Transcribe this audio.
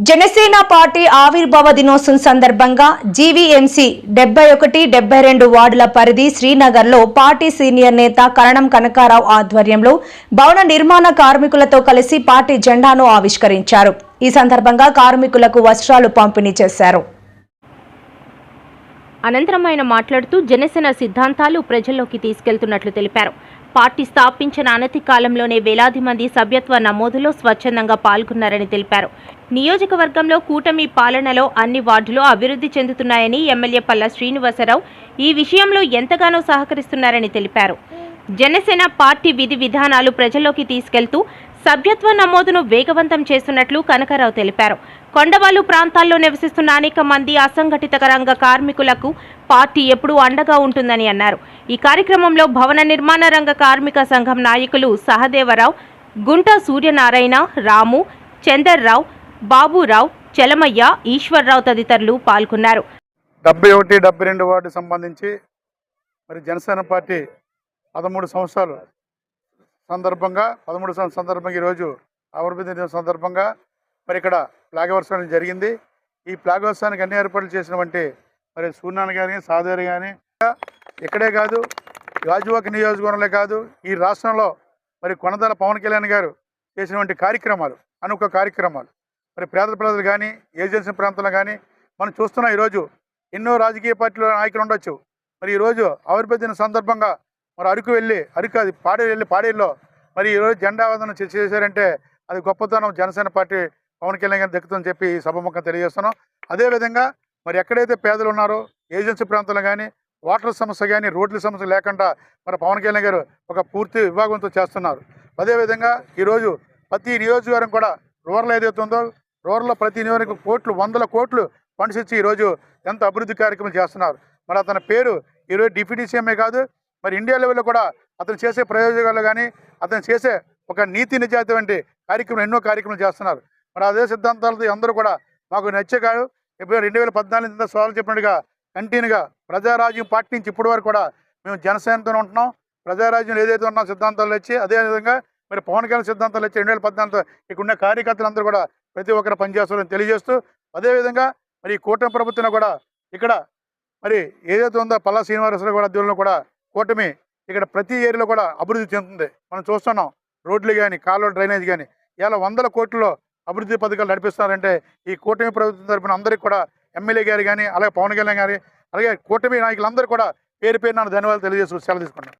Janasena party ఆవిర్భావ దినోత్సవం సందర్భంగా జీవీఎంసీ 71, 72 వార్డుల పరిధి శ్రీనగర్లో పార్టీ సీనియర్ నేత కరణం కనకారావు ఆధ్వర్యంలో భవన నిర్మాణ కార్మికులతో కలిసి పార్టీ జెండాను ఆవిష్కరించారు. ఈ సందర్భంగా కార్మికులకు వస్త్రాలు పంపిణీ చేశారు. అనంతరం ఆయన మాట్లాడుతూ జనసేన సిద్ధాంతాలు ప్రజల్లోకి తీసుకెళ్తున్నట్లు తెలిపారు. పార్టీ స్థాపించిన అనతి కాలంలోనే వేలాది మంది సభ్యత్వ నమోదులో స్వచ్ఛందంగా పాల్గొన్నారని తెలిపారు. నియోజకవర్గంలో కూటమి పాలనలో అన్ని వార్డులు అభివృద్ధి చెందుతున్నాయని ఎమ్మెల్యే పల్లా శ్రీనివాసరావు ఈ విషయంలో ఎంతగానో సహకరిస్తున్నారని తెలిపారు. జనసేన పార్టీ విధి విధానాలు ప్రజల్లోకి తీసుకెళ్తూ సభ్యత్వ నమోదును వేగవంతం చేస్తున్నట్లు కనకారావు తెలిపారు. కొండవాలు ప్రాంతాల్లో నివసిస్తున్న అనేక మంది అసంఘటిత రంగ కార్మికులకు పార్టీ ఎప్పుడూ అండగా ఉంటుందని అన్నారు. ఈ కార్యక్రమంలో భవన నిర్మాణ రంగ కార్మిక సంఘం నాయకులు సహదేవరావు, గుంట సూర్యనారాయణ, రాము, చందర్రావు, బాబురావు, చలమయ్య, ఈశ్వర్రావు తదితరులు పాల్గొన్నారు. 71, 72 వార్డు సంబంధించి మరి జనసేన పార్టీ 13 సంవత్సరాలు సందర్భంగా ఈరోజు ఆవిర్భావ దినం సందర్భంగా మరి ఇక్కడ ఫ్లాగ్ వర్షం జరిగింది. ఈ ఫ్లాగ్ వర్షానికి అన్ని ఏర్పాట్లు చేసినటువంటి మరి సూర్యనారాయణ కానీ సాదేరి కానీ ఇక్కడే కాదు, గాజువాక నియోజకవర్గంలో కాదు, ఈ రాష్ట్రంలో మరి కొనదల పవన్ కళ్యాణ్ గారు చేసినటువంటి కార్యక్రమాలు, అనుక కార్యక్రమాలు మరి పేద ప్రజలు కానీ ఏజెన్సీ ప్రాంతంలో కానీ మనం చూస్తున్నాం. ఈరోజు ఎన్నో రాజకీయ పార్టీల నాయకులు ఉండొచ్చు. మరి ఈరోజు ఆవిర్భావ దినం సందర్భంగా మరి అరకు అది పాడేరులో మరి ఈరోజు జెండా వందనం చేశారంటే అది గొప్పతనం జనసేన పార్టీ పవన్ కళ్యాణ్ గారిని దక్కుతుందని చెప్పి సభముఖంగా తెలియజేస్తున్నాం. అదేవిధంగా మరి ఎక్కడైతే పేదలు ఉన్నారో ఏజెన్సీ ప్రాంతంలో కానీ వాటర్ సమస్య కానీ రోడ్ల సమస్య లేకుండా మరి పవన్ కళ్యాణ్ గారు ఒక పూర్తి విభాగంతో చేస్తున్నారు. అదేవిధంగా ఈరోజు ప్రతి నియోజకవర్గం కూడా రూరల్ ఏదైతే ఉందో రూరల్లో ప్రతి నియోజకవర్గం కోట్లు, 100 కోట్లు ఫండ్స్ ఇచ్చి ఈరోజు ఎంత అభివృద్ధి కార్యక్రమం చేస్తున్నారు. మరి అతని పేరు ఈరోజు డిప్యూటీ సీఎంఏ కాదు, మరి ఇండియా లెవెల్లో కూడా అతను చేసే ప్రయోజనాలు కానీ అతను చేసే ఒక నీతి నిజాయితీ వంటి కార్యక్రమం ఎన్నో కార్యక్రమాలు చేస్తున్నారు. మరి అదే సిద్ధాంతాలతో అందరూ కూడా మాకు నచ్చే కాదు. ఇప్పుడు 2014 సవాలు చెప్పినట్టుగా కంటిన్యూగా ప్రజారాజ్యం పార్టీ నుంచి ఇప్పటి వరకు కూడా మేము జనసేనతో ఉంటున్నాం. ప్రజారాజ్యం ఏదైతే ఉన్నాం సిద్ధాంతాలు వచ్చి అదేవిధంగా మరి పవన్ కళ్యాణ్ సిద్ధాంతాలు వచ్చి 2014 ఇక్కడ ఉన్న కార్యకర్తలందరూ కూడా ప్రతి ఒక్కరు పనిచేస్తారని తెలియజేస్తూ అదేవిధంగా మరి కూటమి ప్రభుత్వం కూడా ఇక్కడ మరి ఏదైతే ఉందో పల్లా శ్రీనివాసరావు కూడా అధ్యయనంలో కూడా కూటమి ఇక్కడ ప్రతి ఏరియాలో కూడా అభివృద్ధి చెందుతుంది. మనం చూస్తున్నాం. రోడ్లు కానీ కాలువలు డ్రైనేజ్ కానీ ఇలా 100 కోట్లలో అభివృద్ధి పథకాలు నడిపిస్తున్నారంటే ఈ కూటమి ప్రభుత్వం తరపున అందరికీ కూడా ఎమ్మెల్యే గారు కానీ అలాగే పవన్ కళ్యాణ్ గారి అలాగే కూటమి నాయకులందరూ కూడా పేరు పేరు ధన్యవాదాలు తెలియజేస్తూ సెలవు తీసుకుంటాం.